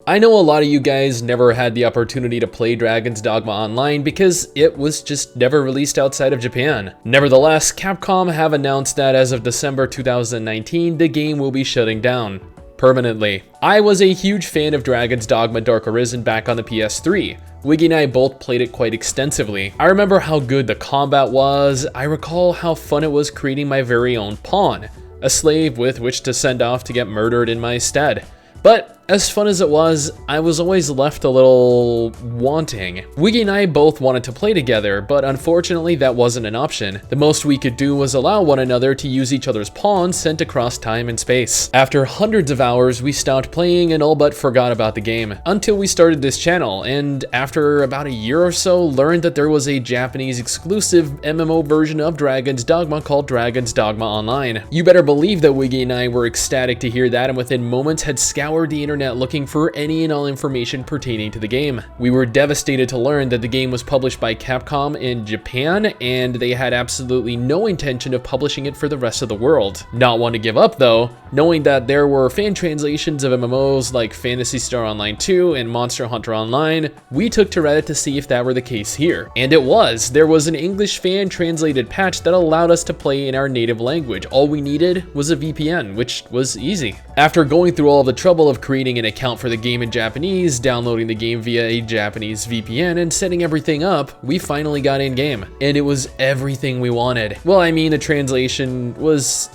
I know a lot of you guys never had the opportunity to play Dragon's Dogma online because it was just never released outside of Japan. Nevertheless, Capcom have announced that as of December 2019, the game will be shutting down permanently. I was a huge fan of Dragon's Dogma Dark Arisen back on the PS3. Wiggy and I both played it quite extensively. I remember how good the combat was. I recall how fun it was creating my very own pawn, a slave with which to send off to get murdered in my stead. But as fun as it was, I was always left a little wanting. Wiggy and I both wanted to play together, but unfortunately that wasn't an option. The most we could do was allow one another to use each other's pawns sent across time and space. After hundreds of hours, we stopped playing and all but forgot about the game, until we started this channel, and after about a year or so, learned that there was a Japanese exclusive MMO version of Dragon's Dogma called Dragon's Dogma Online. You better believe that Wiggy and I were ecstatic to hear that, and within moments had scoured the internet looking for any and all information pertaining to the game. We were devastated to learn that the game was published by Capcom in Japan, and they had absolutely no intention of publishing it for the rest of the world. Not one to give up though, knowing that there were fan translations of MMOs like Phantasy Star Online 2 and Monster Hunter Online, we took to Reddit to see if that were the case here. And it was. There was an English fan translated patch that allowed us to play in our native language. All we needed was a VPN, which was easy. After going through all of the trouble of creating an account for the game in Japanese, downloading the game via a Japanese VPN, and setting everything up, we finally got in game. And it was everything we wanted. Well, I mean, the translation was,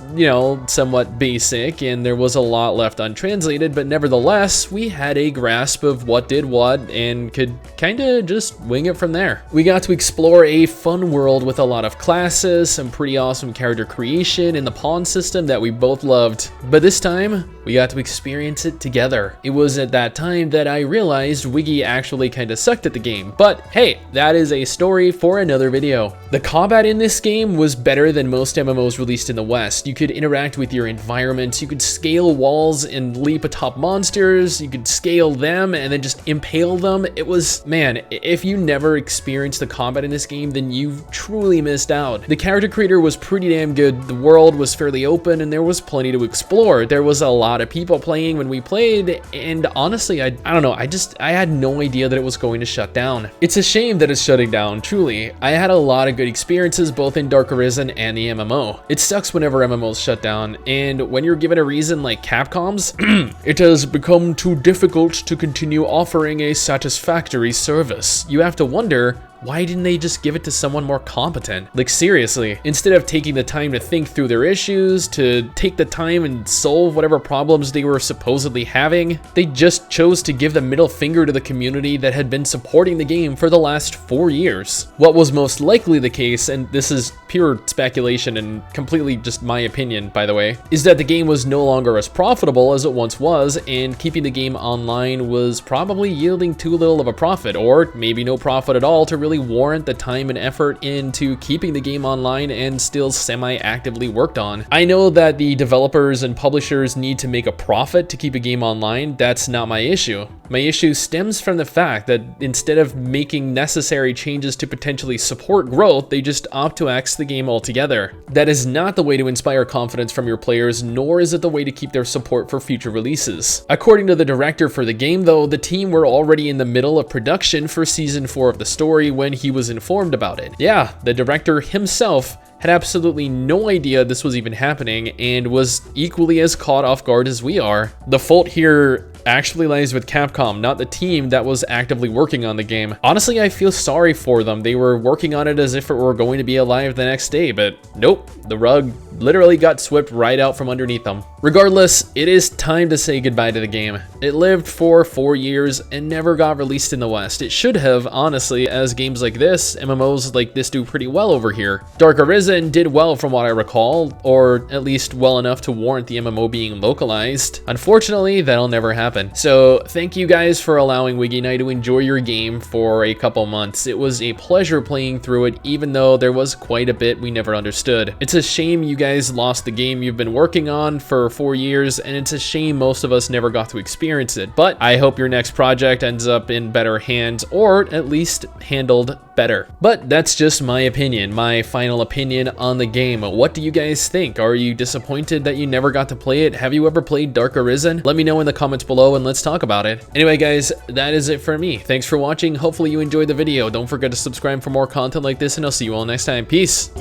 somewhat basic, and there was a lot left untranslated, but nevertheless, we had a grasp of what did what and could kinda just wing it from there. We got to explore a fun world with a lot of classes, some pretty awesome character creation, and the pawn system that we both loved. But this time, we got to experience it together. It was at that time that I realized Wiggy actually kinda sucked at the game, but hey, that is a story for another video. The combat in this game was better than most MMOs released in the West. You could interact with your environment, you could scale walls and leap atop monsters, you could scale them and then just impale them. It was, man, if you never experienced the combat in this game, then you've truly missed out. The character creator was pretty damn good, the world was fairly open, and there was plenty to explore. There was a lot of people playing when we played, and honestly, I don't know, I had no idea that it was going to shut down. It's a shame that it's shutting down, truly. I had a lot of good experiences both in Dark Arisen and the MMO. It sucks whenever MMOs shut down, and when you're given a reason like Capcom's, it has become too difficult to continue offering a satisfactory service. You have to wonder, why didn't they just give it to someone more competent? Like seriously, instead of taking the time to think through their issues, to take the time and solve whatever problems they were supposedly having, they just chose to give the middle finger to the community that had been supporting the game for the last 4 years. What was most likely the case, and this is pure speculation and completely just my opinion by the way, is that the game was no longer as profitable as it once was, and keeping the game online was probably yielding too little of a profit, or maybe no profit at all to really warrant the time and effort into keeping the game online and still semi-actively worked on. I know that the developers and publishers need to make a profit to keep a game online. That's not my issue. My issue stems from the fact that instead of making necessary changes to potentially support growth, they just opt to axe the game altogether. That is not the way to inspire confidence from your players, nor is it the way to keep their support for future releases. According to the director for the game though, the team were already in the middle of production for season 4 of the story when he was informed about it. Yeah, the director himself had absolutely no idea this was even happening and was equally as caught off guard as we are. The fault here actually lies with Capcom, not the team that was actively working on the game. Honestly, I feel sorry for them. They were working on it as if it were going to be alive the next day, but nope, the rug literally got swept right out from underneath them. Regardless, it is time to say goodbye to the game. It lived for 4 years and never got released in the West. It should have, honestly, as games like this, MMOs like this do pretty well over here. Dark Arisen did well from what I recall, or at least well enough to warrant the MMO being localized. Unfortunately, that'll never happen. So thank you guys for allowing Wiggy and I to enjoy your game for a couple months. It was a pleasure playing through it, even though there was quite a bit we never understood. It's a shame you guys lost the game you've been working on for 4 years, and it's a shame most of us never got to experience it. But I hope your next project ends up in better hands, or at least handled better. But that's just my opinion, my final opinion on the game. What do you guys think? Are you disappointed that you never got to play it? Have you ever played Dark Arisen? Let me know in the comments below and let's talk about it. Anyway guys, that is it for me. Thanks for watching. Hopefully you enjoyed the video. Don't forget to subscribe for more content like this, and I'll see you all next time. Peace!